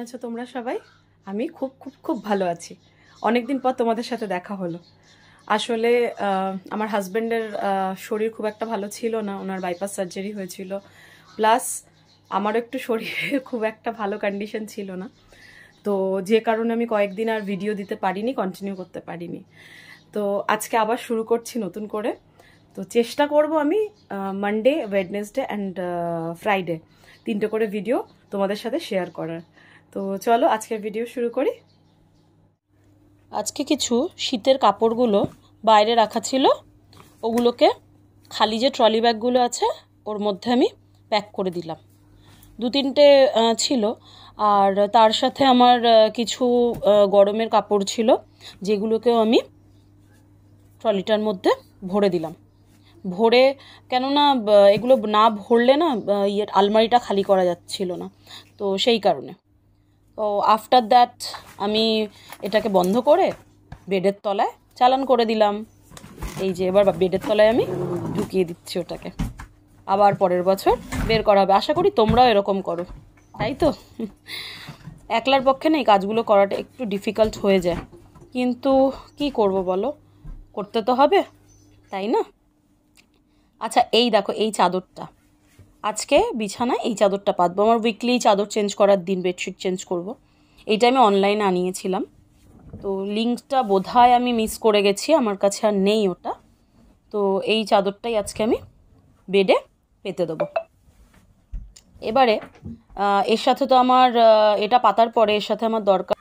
আছো তোমরা সবাই? আমি খুব খুব খুব ভালো আছি। অনেক দিন পর তোমাদের সাথে দেখা হলো। আসলে আমার হাজবেন্ডের শরীর খুব একটা ভালো ছিল না, ওনার বাইপাস সার্জারি হয়েছিল, প্লাস আমারও একটু শরীরে খুব একটা ভালো কন্ডিশন ছিল না, তো যে কারণে আমি কয়েকদিন আর ভিডিও দিতে পারিনি, কন্টিনিউ করতে পারিনি। তো আজকে আবার শুরু করছি নতুন করে। তো চেষ্টা করব আমি মানডে, ওয়েডনেসডে অ্যান্ড ফ্রাইডে 3টে করে ভিডিও তোমাদের সাথে শেয়ার করার। তো চলো আজকের ভিডিও শুরু করি। আজকে কিছু শীতের কাপড়গুলো বাইরে রাখা ছিল, ওগুলোকে খালি যে ট্রলি ব্যাগগুলো আছে ওর মধ্যে আমি প্যাক করে দিলাম। 2-3টে ছিল, আর তার সাথে আমার কিছু গরমের কাপড় ছিল, যেগুলোকেও আমি ট্রলিটার মধ্যে ভরে দিলাম। ভরে, কেননা এগুলো না ভরলে না আলমারিটা খালি করা যাচ্ছিল না, তো সেই কারণে। তো আফটার দ্যাট আমি এটাকে বন্ধ করে বেডের তলায় চালান করে দিলাম। এই যে এবার বেডের তলায় আমি ঢুকিয়ে দিচ্ছি ওটাকে, আবার পরের বছর বের করা হবে। আশা করি তোমরাও এরকম করো, তাই তো? একলার পক্ষে না এই কাজগুলো করাটা একটু ডিফিকাল্ট হয়ে যায়, কিন্তু কি করব বলো, করতে তো হবে, তাই না? আচ্ছা, এই দেখো এই চাদরটা, আজকে বিছানায় এই চাদরটা পাতবো। আমার উইকলি চাদর চেঞ্জ করার দিন, বেডশিট চেঞ্জ করব। এইটা আমি অনলাইনে আনিয়েছিলাম, তো লিঙ্কটা বোধহয় আমি মিস করে গেছি, আমার কাছে আর নেই ওটা। তো এই চাদরটাই আজকে আমি বেডে পেতে দেবো। এবারে এর সাথে তো আমার এটা পাতার পরে এর সাথে আমার দরকার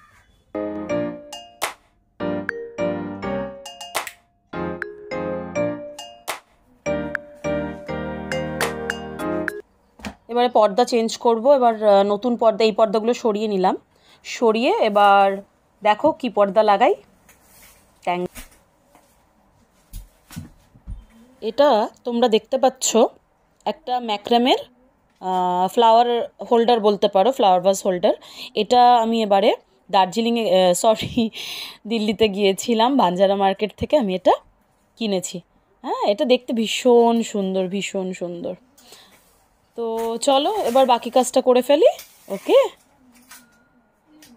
এবারে পর্দা চেঞ্জ করব। এবার নতুন পর্দা, এই পর্দাগুলো সরিয়ে নিলাম, সরিয়ে এবার দেখো কি পর্দা লাগাই। এটা তোমরা দেখতে পাচ্ছ একটা ম্যাক্রামের ফ্লাওয়ার হোল্ডার বলতে পারো, ফ্লাওয়ার ভাস হোল্ডার। এটা আমি এবারে দার্জিলিংয়ে, দিল্লিতে গিয়েছিলাম, বাঞ্জারা মার্কেট থেকে আমি এটা কিনেছি। হ্যাঁ, এটা দেখতে ভীষণ সুন্দর, ভীষণ সুন্দর। তো চলো এবার বাকি কাজটা করে ফেলি। ওকে,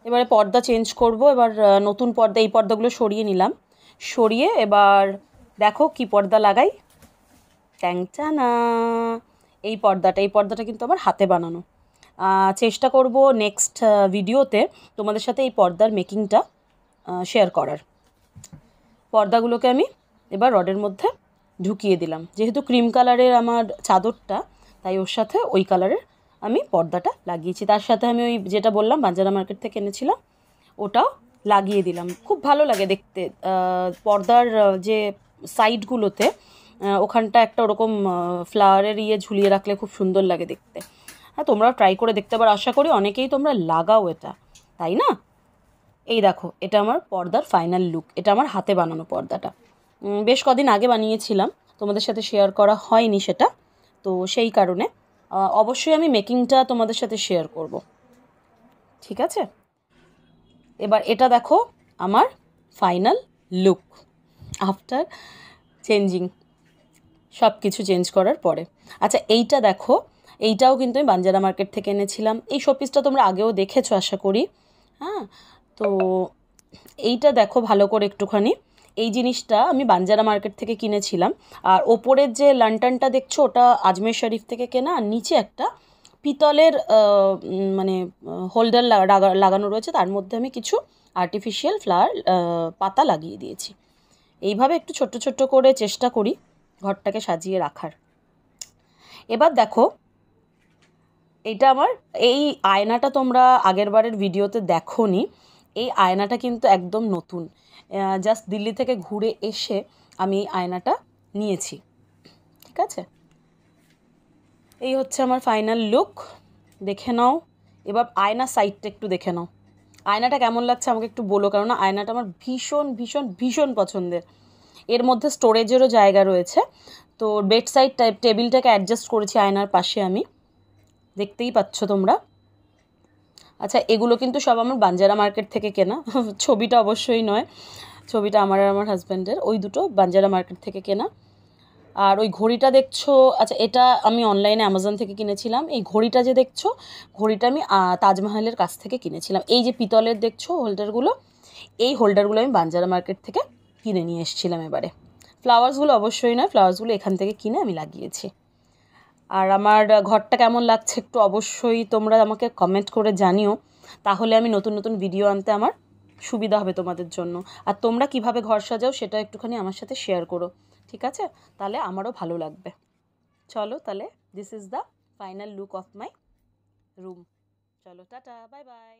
এবারে পর্দা চেঞ্জ করব। এবার নতুন পর্দা, এই পর্দাগুলো সরিয়ে নিলাম, সরিয়ে এবার দেখো কি পর্দা লাগাই। ট্যাংচানা, এই পর্দাটা কিন্তু আমার হাতে বানানো। চেষ্টা করব নেক্সট ভিডিওতে তোমাদের সাথে এই পর্দার মেকিংটা শেয়ার করার। পর্দাগুলোকে আমি এবার রডের মধ্যে ঢুকিয়ে দিলাম। যেহেতু ক্রিম কালারের আমার চাদরটা, তাই ওর সাথে ওই কালারের আমি পর্দাটা লাগিয়েছি। তার সাথে আমি ওই যেটা বললাম বাঞ্জারা মার্কেট থেকে এনেছিলাম, ওটাও লাগিয়ে দিলাম। খুব ভালো লাগে দেখতে, পর্দার যে সাইডগুলোতে ওখানটা একটা ওরকম ফ্লাওয়ারের ঝুলিয়ে রাখলে খুব সুন্দর লাগে দেখতে। হ্যাঁ, তোমরাও ট্রাই করে দেখতে পারো, আশা করি অনেকেই তোমরা লাগাও এটা, তাই না? এই দেখো, এটা আমার পর্দার ফাইনাল লুক। এটা আমার হাতে বানানো পর্দাটা, বেশ কদিন আগে বানিয়েছিলাম, তোমাদের সাথে শেয়ার করা হয়নি সেটা, তো সেই কারণে অবশ্যই আমি মেকিংটা তোমাদের সাথে শেয়ার করব, ঠিক আছে? এবার এটা দেখো আমার ফাইনাল লুক আফটার চেঞ্জিং, সব কিছু চেঞ্জ করার পরে। আচ্ছা, এইটা দেখো, এইটাও কিন্তু আমি বাঞ্জারা মার্কেট থেকে এনেছিলাম। এই শোপিসটা তোমরা আগেও দেখেছো আশা করি। হ্যাঁ, তো এইটা দেখো ভালো করে একটুখানি, এই জিনিসটা আমি বাঞ্জারা মার্কেট থেকে কিনেছিলাম। আর ওপরের যে লান্টানটা দেখছো, ওটা আজমের শরীফ থেকে কেনা। আর নিচে একটা পিতলের মানে হোল্ডার লাগানো রয়েছে, তার মধ্যে আমি কিছু আর্টিফিশিয়াল ফ্লাওয়ার পাতা লাগিয়ে দিয়েছি। এইভাবে একটু ছোট্ট ছোট্ট করে চেষ্টা করি ঘরটাকে সাজিয়ে রাখার। এবার দেখো, এইটা আমার এই আয়নাটা তোমরা আগের বারের ভিডিওতে দেখোনি। এই আয়নাটা কিন্তু একদম নতুন, জাস্ট দিল্লি থেকে ঘুরে এসে আমি এই আয়নাটা নিয়েছি, ঠিক আছে? এই হচ্ছে আমার ফাইনাল লুক, দেখে নাও। এবার আয়নার সাইডটা একটু দেখে নাও, আয়নাটা কেমন লাগছে আমাকে একটু বলো, কেননা আয়নাটা আমার ভীষণ ভীষণ ভীষণ পছন্দের। এর মধ্যে স্টোরেজেরও জায়গা রয়েছে, তো বেড সাইড টেবিলটাকে অ্যাডজাস্ট করেছি আয়নার পাশে আমি, দেখতেই পাচ্ছ তোমরা। আচ্ছা, এগুলো কিন্তু সব আমার বাঞ্জারা মার্কেট থেকে কেনা। ছবিটা অবশ্যই নয়, ছবিটা আমার আর আমার হাজব্যান্ডের, ওই দুটো বাঞ্জারা মার্কেট থেকে কেনা। আর ওই ঘড়িটা দেখছো, আচ্ছা এটা আমি অনলাইনে অ্যামাজন থেকে কিনেছিলাম। এই ঘড়িটা যে দেখছো, ঘড়িটা আমি তাজমহলের কাছ থেকে কিনেছিলাম। এই যে পিতলের দেখছো হোল্ডারগুলো, এই হোল্ডারগুলো আমি বাঞ্জারা মার্কেট থেকে কিনে নিয়ে এসেছিলাম এবারে। ফ্লাওয়ার্সগুলো অবশ্যই নয়, ফ্লাওয়ার্সগুলো এখান থেকে কিনে আমি লাগিয়েছি। আর আমার ঘরটা কেমন লাগছে একটু অবশ্যই তোমরা আমাকে কমেন্ট করে জানিও, তাহলে আমি নতুন নতুন ভিডিও আনতে আমার সুবিধা হবে তোমাদের জন্য। আর তোমরা কিভাবে ঘর সাজাও সেটা একটুখানি আমার সাথে শেয়ার করো, ঠিক আছে? তাহলে আমারও ভালো লাগবে। চলো তাহলে, this is the final look of my room. চলো টাটা, বাই বাই।